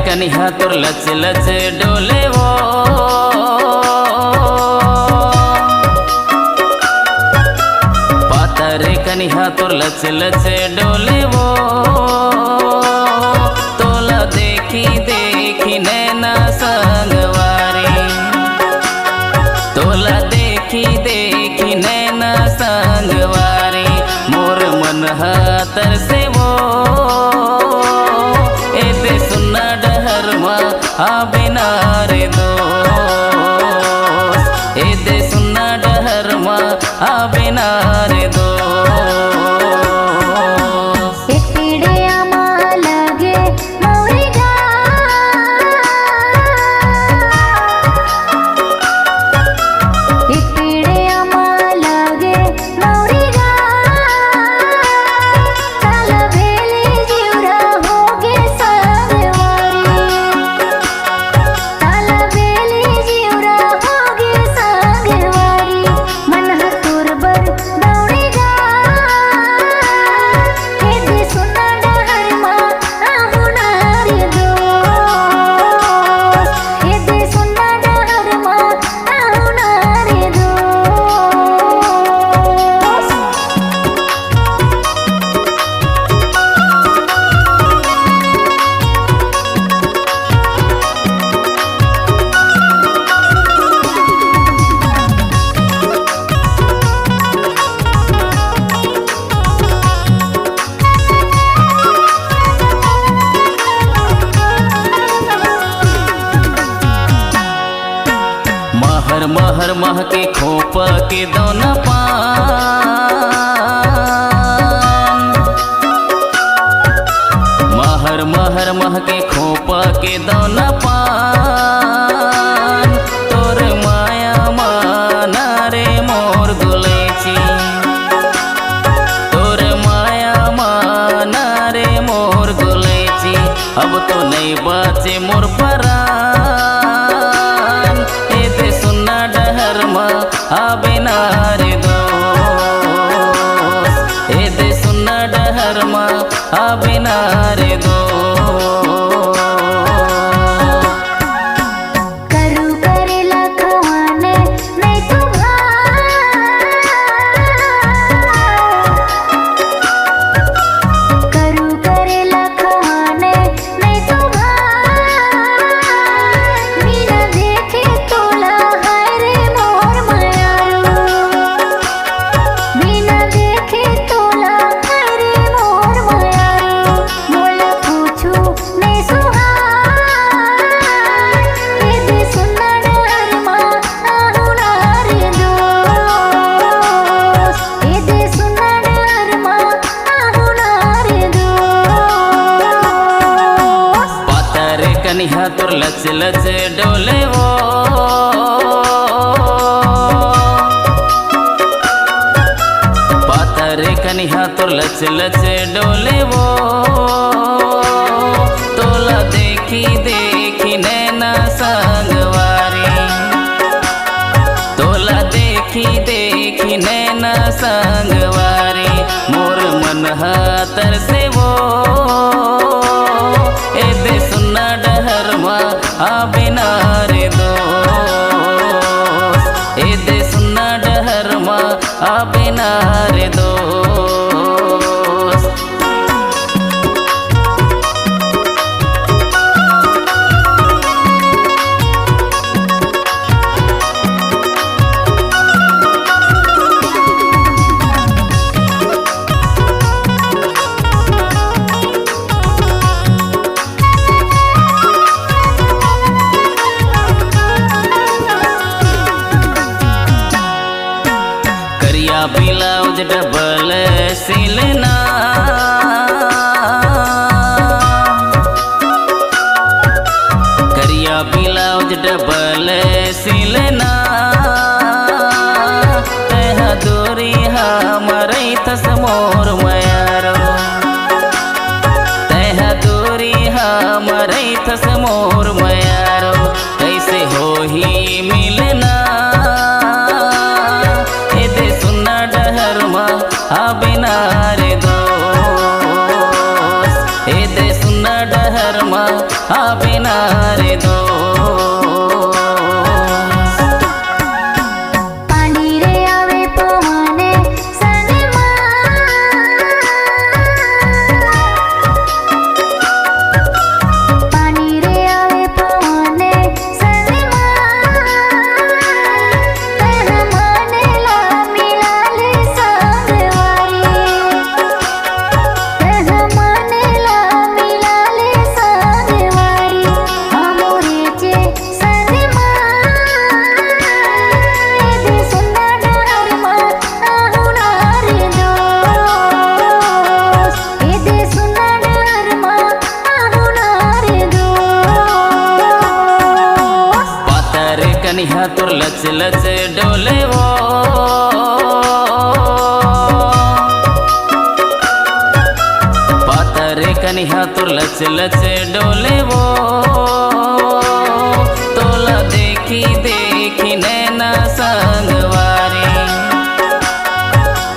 कनिहा तोर लच लच डोले वो पातरे कनिहा तोर लच लच डोले वो तोला देखी देखी नैना संगवारी तोला देखी देखी नैना संगवारी मोर मन हातर से वो एते सुना डहर मा बिना रे दोस्त एते सुना डहर मा बिना रे दोस्त महर मह के खोप के दौना पान महर महर मह के खोप के दौना पान तोर माया माना रे मोर दुलेची तोर माया माना रे मोर दुलेची अब तो नहीं बाचे मोर परान एते सुना डहर मा बिना रे दोस्त एते सुना डहर मा बिना रे दोस्त कनिहा तोर लच लच डोले वो पातरे कनिहा तोर लच लच डोले वो तोला देखी देखी नैना संगवारी तोला देखी देखी नैना संगवारी मोर मन हातर से वो एते सुना डहर मा बिना रे दोस्त एते सुना डहर मा बिना रे दोस्त ब्लाउज डबल सिलना करिया ब्लाउज डबल सिलना तह दूरी हमरे थस मोर मयारो तह दूरी हमरे थस मोर मयारो कैसे हो ही मिलना बिना रे दोस्त एते सुना डहर मा बिना रे दो कनिहा तुर लच लच डोले वो पातरे कनिहा तुर लच लच डोले वो तोला देखी देखी नैना संगवारी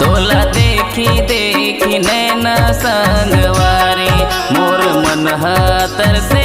तोला देखी देखी नैना संगवारी मोर मन तरसे